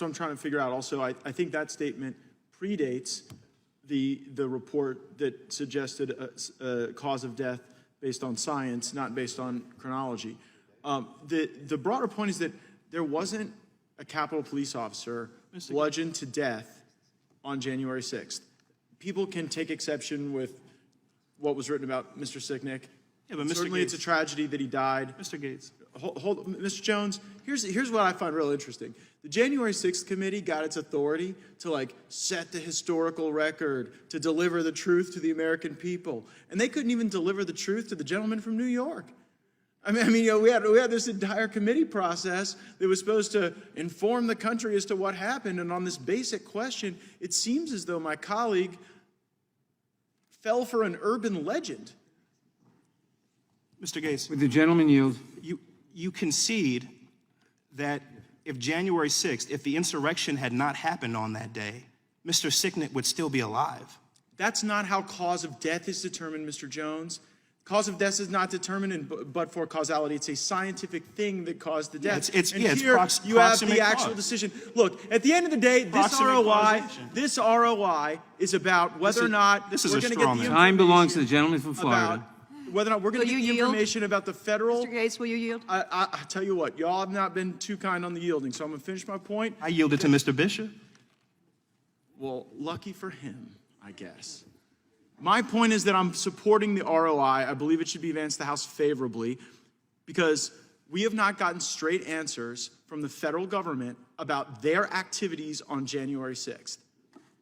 So I'm trying to figure out also, I think that statement predates the report that suggested a cause of death based on science, not based on chronology. The broader point is that there wasn't a Capitol police officer bludgeoned to death on January 6th. People can take exception with what was written about Mr. Sicknick. Yeah, but Mr. Certainly Gaetz, it's a tragedy that he died. Mr. Gaetz. Hold, Mr. Jones, here's what I find real interesting. The January 6th committee got its authority to like set the historical record, to deliver the truth to the American people. And they couldn't even deliver the truth to the gentleman from New York. I mean, you know, we had this entire committee process that was supposed to inform the country as to what happened. And on this basic question, it seems as though my colleague fell for an urban legend. Mr. Gaetz. Would the gentleman yield? You concede that if January 6th, if the insurrection had not happened on that day, Mr. Sicknick would still be alive. That's not how cause of death is determined, Mr. Jones. Cause of death is not determined but for causality. It's a scientific thing that caused the death. You have the actual decision. Look, at the end of the day, this ROI is about whether or not we're going to get the information. Time belongs to the gentleman from Florida. Whether or not we're going to get the information about the federal. Mr. Gaetz, will you yield? I tell you what, y'all have not been too kind on the yielding, so I'm going to finish my point. I yielded to Mr. Bishop. Well, lucky for him, I guess. My point is that I'm supporting the ROI. I believe it should be advanced to the House favorably because we have not gotten straight answers from the federal government about their activities on January 6th.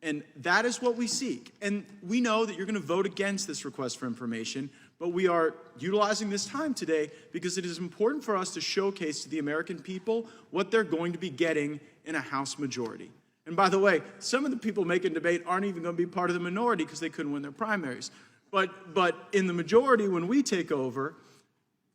And that is what we seek. And we know that you're going to vote against this request for information, but we are utilizing this time today because it is important for us to showcase to the American people what they're going to be getting in a House majority. And by the way, some of the people making debate aren't even going to be part of the minority because they couldn't win their primaries. But in the majority, when we take over,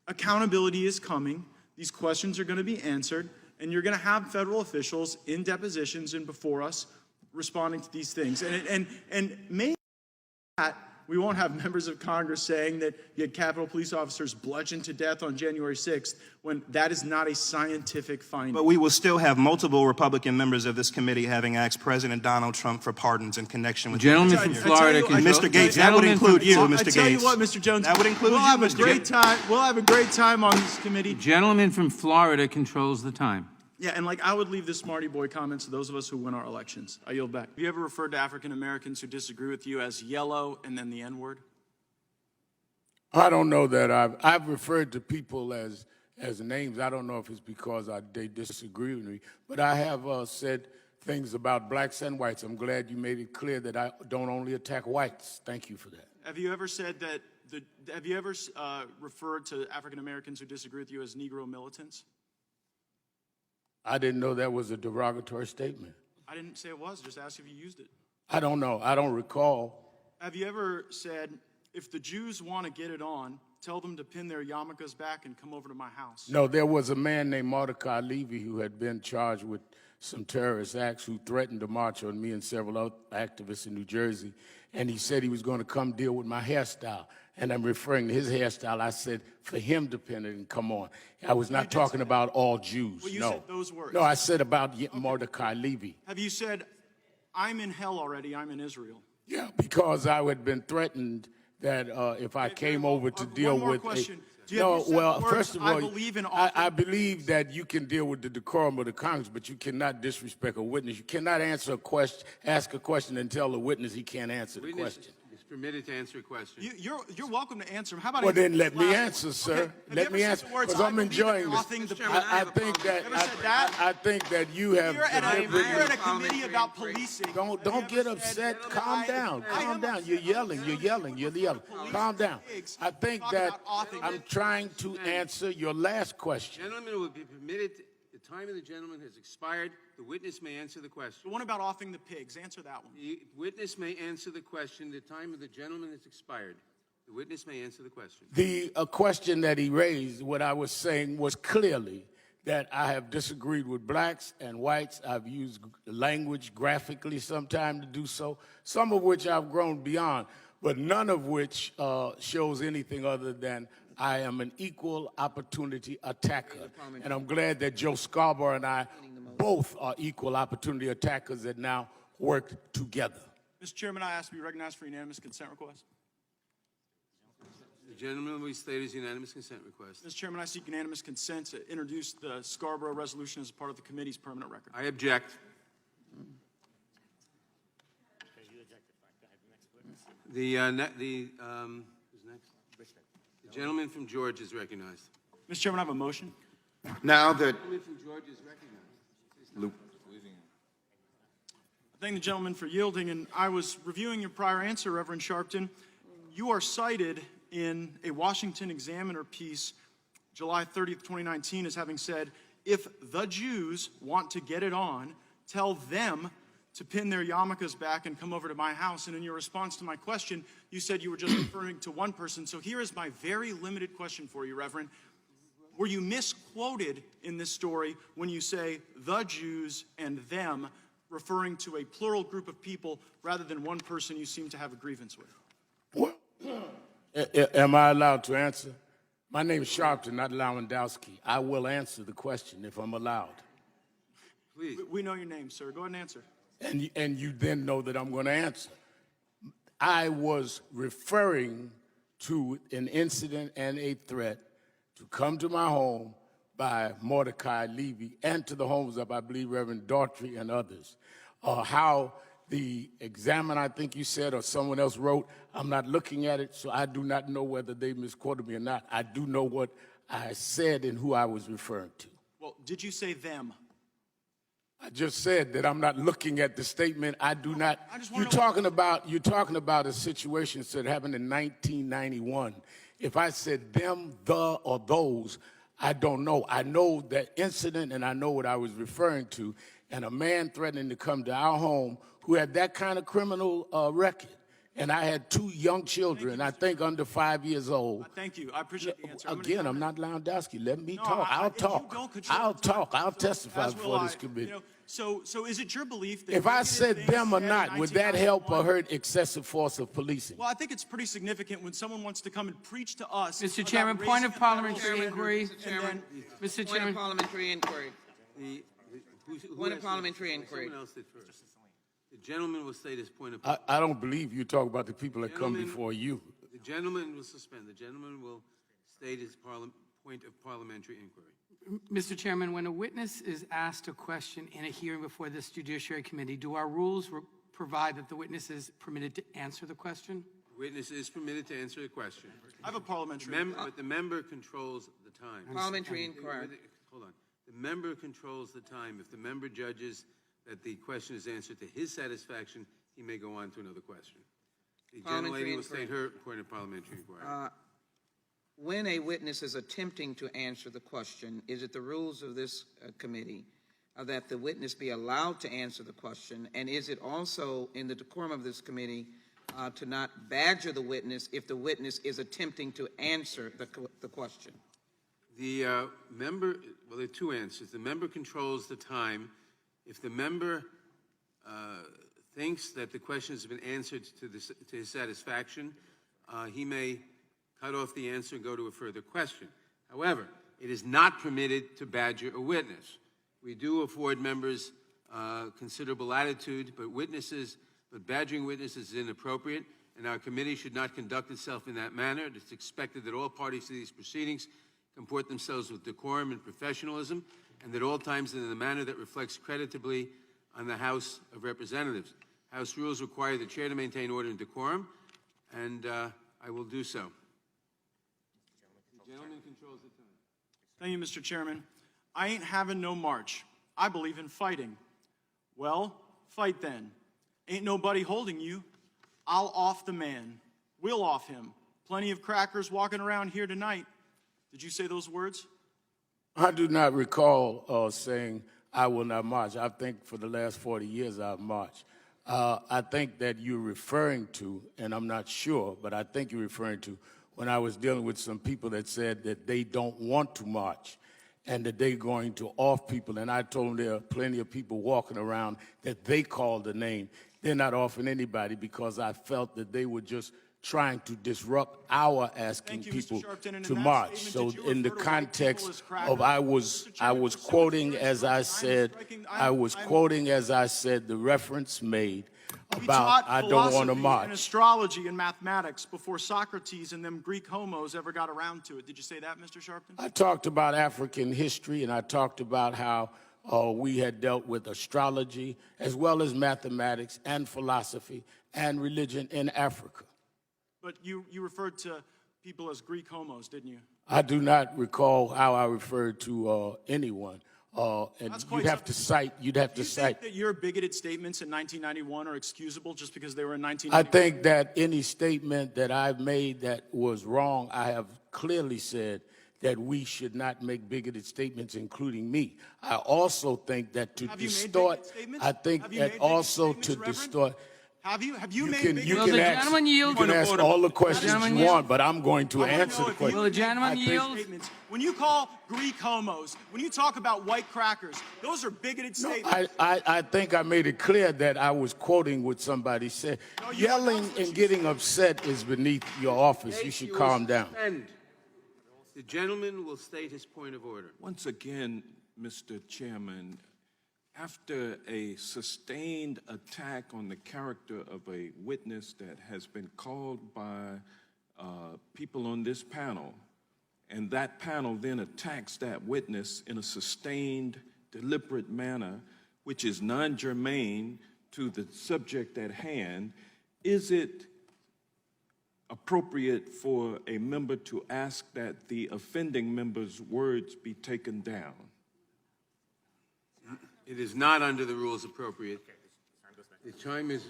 accountability is coming. These questions are going to be answered, and you're going to have federal officials in depositions and before us responding to these things. And maybe that we won't have members of Congress saying that you had Capitol police officers bludgeoned to death on January 6th when that is not a scientific finding. But we will still have multiple Republican members of this committee having asked President Donald Trump for pardons in connection with the gentleman from Florida. Mr. Gaetz, that would include you, Mr. Gaetz. I tell you what, Mr. Jones, that would include we'll have a great time. We'll have a great time on this committee. The gentleman from Florida controls the time. Yeah, and like I would leave the smarty boy comments to those of us who win our elections. I yield back. Have you ever referred to African Americans who disagree with you as yellow and then the N-word? I don't know that I've referred to people as names. I don't know if it's because they disagree with me, but I have said things about blacks and whites. I'm glad you made it clear that I don't only attack whites. Thank you for that. Have you ever said that? Have you ever referred to African Americans who disagree with you as Negro militants? I didn't know that was a derogatory statement. I didn't say it was. Just asked if you used it. I don't know. I don't recall. Have you ever said, if the Jews want to get it on, tell them to pin their yarmulkes back and come over to my house? No, there was a man named Mordecai Levy who had been charged with some terrorist acts who threatened to march on me and several other activists in New Jersey. And he said he was going to come deal with my hairstyle. And I'm referring to his hairstyle. I said for him to pin it and come on. I was not talking about all Jews. Well, you no. said those words. No, I said about Mordecai Levy. Have you said, I'm in hell already, I'm in Israel? Yeah, because I had been threatened that if I came over to deal with question. First of all, I believe that you can deal with the decorum of the Congress, but you cannot disrespect a witness. You cannot ask a question and tell the witness he can't answer the question. Is permitted to answer a question. You're welcome to answer. How about? Well, then let me answer, sir. Okay. Let me answer because I'm enjoying this. I think that you have. You're at a committee about policing. Don't get upset. Calm down. Calm down. You're yelling. Calm down. I think that I'm trying to answer your last question. Gentlemen will be permitted. The time of the gentleman has expired. The witness may answer the question. The one about offing the pigs. Answer that one. The witness may answer the question. The time of the gentleman has expired. The witness may answer the question. The question that he raised, what I was saying was clearly that I have disagreed with blacks and whites. I've used language graphically sometime to do so, some of which I've grown beyond, but none of which shows anything other than I am an equal opportunity attacker. And I'm glad that Joe Scarborough and I both are equal opportunity attackers that now work together. Mr. Chairman, I ask to be recognized for unanimous consent request. The gentleman will state his unanimous consent request. Mr. Chairman, I seek unanimous consent to introduce the Scarborough resolution as part of the committee's permanent record. I object. Who's next? The gentleman from Georgia is recognized. Mr. Chairman, I have a motion. Now that The gentleman from Georgia is recognized. I thank the gentleman for yielding, and I was reviewing your prior answer, Reverend Sharpton. You are cited in a Washington Examiner piece, July 30th, 2019, as having said, if the Jews want to get it on, tell them to pin their yarmulkes back and come over to my house. And in your response to my question, you said you were just referring to one person. So here is my very limited question for you, Reverend. Were you misquoted in this story when you say the Jews and them, referring to a plural group of people rather than one person you seem to have a grievance with? Well, am I allowed to answer? My name is Sharpton, not Lewandowski. I will answer the question if I'm allowed. Please. We know your name, sir. Go ahead and answer. And you then know that I'm going to answer. I was referring to an incident and a threat to come to my home by Mordecai Levy and to the homes of, I believe, Reverend Daughtry and others. How the Examiner, I think you said, or someone else wrote, I'm not looking at it, so I do not know whether they misquoted me or not. I do know what I said and who I was referring to. Well, did you say them? I just said that I'm not looking at the statement. I do not. I just You're talking about a situation that happened in 1991. If I said them, the, or those, I don't know. I know that incident and I know what I was referring to. And a man threatening to come to our home who had that kind of criminal record. And I had two young children, I think under 5 years old. Thank you. I appreciate the answer. Again, I'm not Lewandowski. Let me No, talk. I'll if you talk. don't control I'll the time, talk. I'll so testify as will before I. this committee. So is it your belief that If I negative said things them or said in not, would that help or 1991 hurt excessive force of policing? Well, I think it's pretty significant when someone wants to come and preach to us. Mr. about Chairman, point raising of a federal parliamentary standard inquiry. and then- Mr. Point Chairman. of parliamentary inquiry. Who Point of asked parliamentary first? inquiry. Someone else did first. The gentleman will state his point of I don't believe you talk about the people that come Gentlemen, before you. The gentleman will suspend. The gentleman will state his point of parliamentary inquiry. Mr. Chairman, when a witness is asked a question in a hearing before this Judiciary Committee, do our rules provide that the witness is permitted to answer the question? The witness is permitted to answer the question. I have a parliamentary. But the member controls the time. Parliamentary inquiry. Hold on. The member controls the time. If the member judges that the question is answered to his satisfaction, he may go on to another question. The Parliamentary gentlelady will state inquiry. her point of parliamentary inquiry. When a witness is attempting to answer the question, is it the rules of this committee that the witness be allowed to answer the question? And is it also in the decorum of this committee to not badger the witness if the witness is attempting to answer the question? The member, well, there are two answers. The member controls the time. If the member thinks that the question has been answered to his satisfaction, he may cut off the answer and go to a further question. However, it is not permitted to badger a witness. We do afford members considerable latitude, but badgering witnesses is inappropriate, and our committee should not conduct itself in that manner. It is expected that all parties to these proceedings comport themselves with decorum and professionalism, and at all times in a manner that reflects creditably on the House of Representatives. House rules require the chair to maintain order and decorum, and I will do so. The gentleman controls the time. Thank you, Mr. Chairman. I ain't having no march. I believe in fighting. Well, fight then. Ain't nobody holding you. I'll off the man. We'll off him. Plenty of crackers walking around here tonight. Did you say those words? I do not recall saying I will not march. I think for the last 40 years I've marched. I think that you're referring to, and I'm not sure, but I think you're referring to when I was dealing with some people that said that they don't want to march and that they're going to off people. And I told them there are plenty of people walking around that they called the name. They're not offing anybody because I felt that they were just trying to disrupt our asking Thank you, Mr. people Sharpton. And in to that march. statement, So did you in the refer to white people context as crackers? of I was Mr. Chairman, we're so quoting, very as I said, quoting, as I said, the reference made We about taught I don't want to philosophy and march. astrology and mathematics before Socrates and them Greek homos ever got around to it. Did you say that, Mr. Sharpton? I talked about African history, and I talked about how we had dealt with astrology as well as mathematics and philosophy and religion in Africa. But you referred to people as Greek homos, didn't you? I do not recall how I referred to anyone. And That's quite you'd have to cite. You'd have Do to you cite. think that your bigoted statements in 1991 are excusable just because they were in I 1991? think that any statement that I've made that was wrong, I have clearly said that we should not make bigoted statements, including me. I also think that to Have you made distort, bigoted statements? I think Have you that made bigoted also to statements, Reverend? distort. Have you You made can, bigoted you Will can the ask, gentleman yield? you can Point of ask order. all the questions Gentleman you yield. want, but I'm going to I wanna answer know the if you Will the question. gentleman made bigoted yield? statements. When you call Greek homos, when you talk about white crackers, those are bigoted statements. I think I made it clear that I was quoting what somebody said. No, you- Yelling that's what and you getting upset is beneath your office. You should will calm down. suspend. The gentleman will state his point of order. Once again, Mr. Chairman, after a sustained attack on the character of a witness that has been called by people on this panel, and that panel then attacks that witness in a sustained, deliberate manner, which is non-germane to the subject at hand, is it appropriate for a member to ask that the offending member's words be taken down? It is not under the rules appropriate. The time is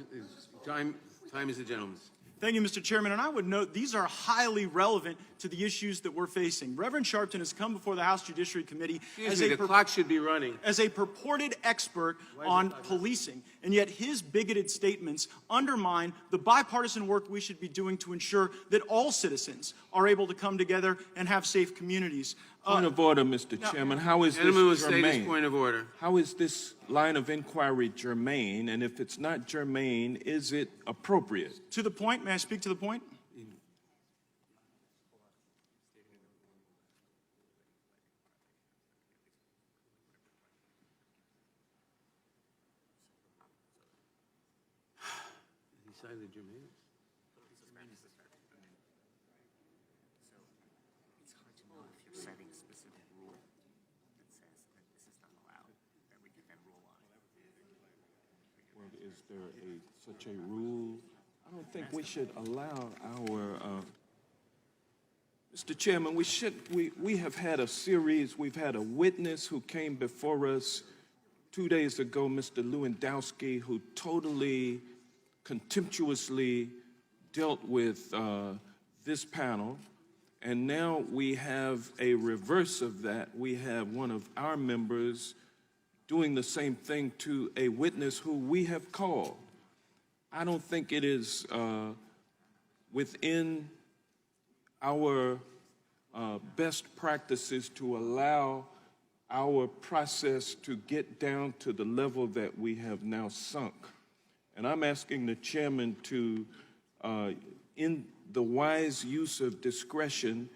the gentleman's. Thank you, Mr. Chairman. And I would note these are highly relevant to the issues that we're facing. Reverend Sharpton has come before the House Judiciary Committee Excuse me, the clock should be running. as a purported expert on policing, and yet his bigoted statements undermine the bipartisan work we should be doing to ensure that all citizens are able to come together and have safe communities. Point of order, Mr. Chairman. How is Gentleman will this state his germane? point of order. How is this line of inquiry germane? And if it's not germane, is it appropriate? To the point, may I speak to the point? He cited germane. Setting a specific rule that says that this is not allowed, that we can then rule on. Well, is there such a rule? I don't think we should allow our, Mr. Chairman, we have had a series, we've had a witness who came before us 2 days ago, Mr. Lewandowski, who totally contemptuously dealt with this panel. And now we have a reverse of that. We have one of our members doing the same thing to a witness who we have called. I don't think it is within our best practices to allow our process to get down to the level that we have now sunk. And I'm asking the chairman to, in the wise use of discretion,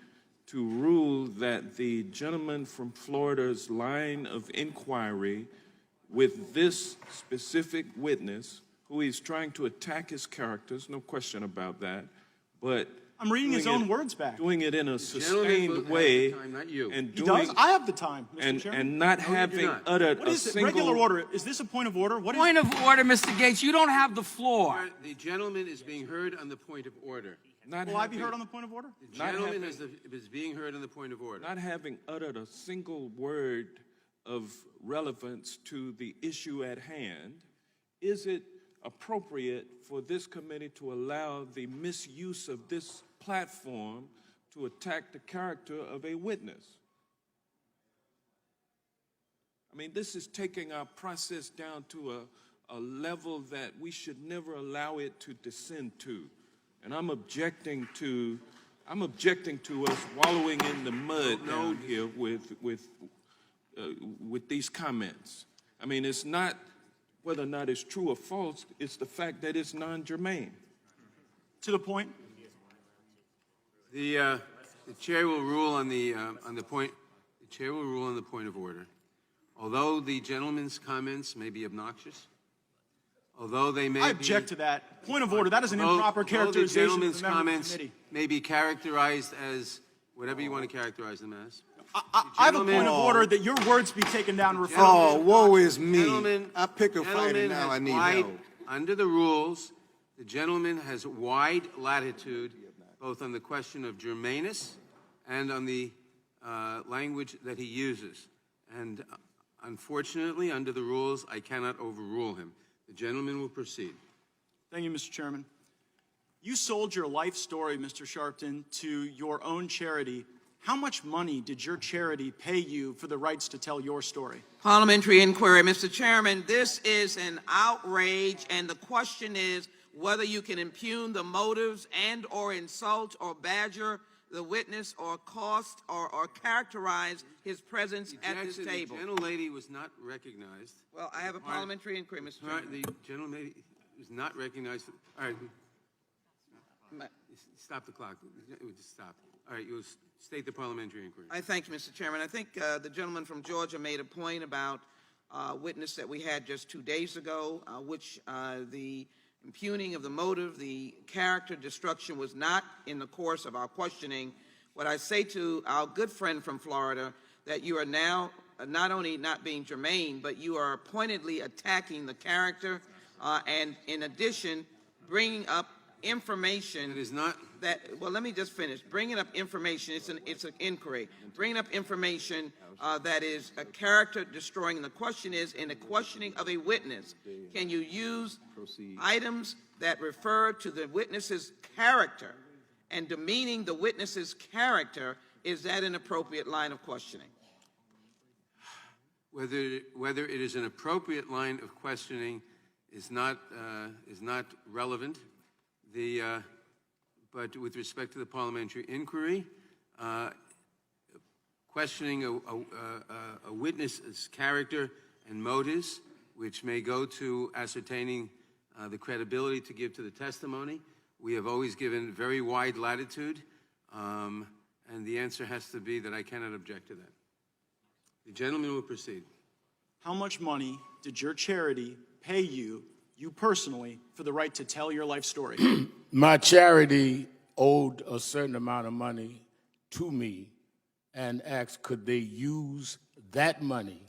to rule that the gentleman from Florida's line of inquiry with this specific witness, who he's trying to attack his characters, no question about that, but I'm reading his doing own it- words back. doing it in a Gentleman will sustained have way, the time, not you. and He doing does? I have the time, Mr. Chairman. and not No, you do having not. uttered What a is it? single Regular order. Is this a point of order? What is Point of order, Mr. Gaetz. You don't have the floor. The gentleman is being heard on the point of order. not Will I be having- heard on the point of order? The Not gentleman having- is being heard on the point of order. not having uttered a single word of relevance to the issue at hand, is it appropriate for this committee to allow the misuse of this platform to attack the character of a witness? I mean, this is taking our process down to a level that we should never allow it to descend to. And I'm objecting to us wallowing in the mud down here with these comments. I mean, it's not whether or not it's true or false, it's the fact that it's non-germane. To the point? The chair will rule on the point. The chair will rule on the point of order. Although the gentleman's comments may be obnoxious, although they may I object to that. Point of order. That is an improper characterization of the gentleman's member of the comments committee. may be characterized as whatever you want to characterize them as. I have a point of order that your words be taken down and referred Oh, to. woe is me. Gentleman, I pick a fight gentleman and now I has need wide, help. under the rules, the gentleman has wide latitude both on the question of germaneness and on the language that he uses. And unfortunately, under the rules, I cannot overrule him. The gentleman will proceed. Thank you, Mr. Chairman. You sold your life story, Mr. Sharpton, to your own charity. How much money did your charity pay you for the rights to tell your story? Parliamentary inquiry. Mr. Chairman, this is an outrage, and the question is whether you can impugn the motives and or insult or badger the witness or cost or characterize his presence at this table. The gentlelady was not recognized. Well, I have a parliamentary inquiry, Mr. All right, Chairman. the gentlelady was not recognized. All right, stop the clock. Just stop. All right, you'll state the parliamentary inquiry. I thank you, Mr. Chairman. I think the gentleman from Georgia made a point about a witness that we had just 2 days ago, which the impugning of the motive, the character destruction was not in the course of our questioning. What I say to our good friend from Florida, that you are now not only not being germane, but you are pointedly attacking the character and in addition, bringing up information It is not. that, well, let me just finish. Bringing up information, it's an inquiry. Bringing up information that is a character destroying. The question is, in the questioning of a witness, can you use items that refer to the witness's character and demeaning the witness's character? Is that an appropriate line of questioning? Whether it is an appropriate line of questioning is not relevant. But with respect to the parliamentary inquiry, questioning a witness's character and motives, which may go to ascertaining the credibility to give to the testimony, we have always given very wide latitude, and the answer has to be that I cannot object to that. The gentleman will proceed. How much money did your charity pay you personally, for the right to tell your life story? My charity owed a certain amount of money to me and asked could they use that money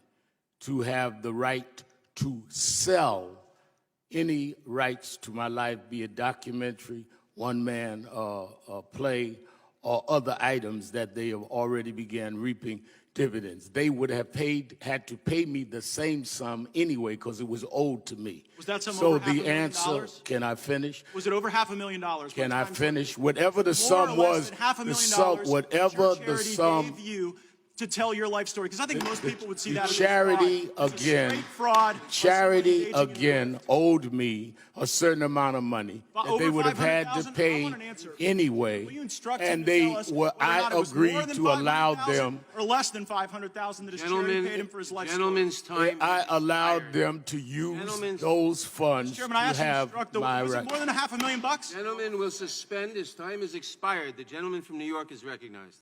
to have the right to sell any rights to my life, be it documentary, one-man play, or other items that they have already began reaping dividends. They would have had to pay me the same sum anyway because it was owed to me. Was that sum so over the $500,000? answer, can I finish? Was it over $500,000? Can I What finish? Whatever the more sum or less was, than $500,000 the sum, whatever your the charity sum, gave you to tell your life story? Because I think most people would see that as charity fraud. It's a again, straight fraud. charity Engaging in again owed me a certain amount of money that over they would have had to $500,000? I pay want an answer. anyway, Will you instruct him and to they tell us were. whether or not I it was more agreed than to allow $500,000 them. or less than $500,000 that his charity paid him for his life story? Gentleman's time. I allowed expired. them to use Gentleman's- those funds Chairman, I to asked him to have instruct the my was it right. more than $500,000? Gentleman will suspend. His time has expired. The gentleman from New York is recognized.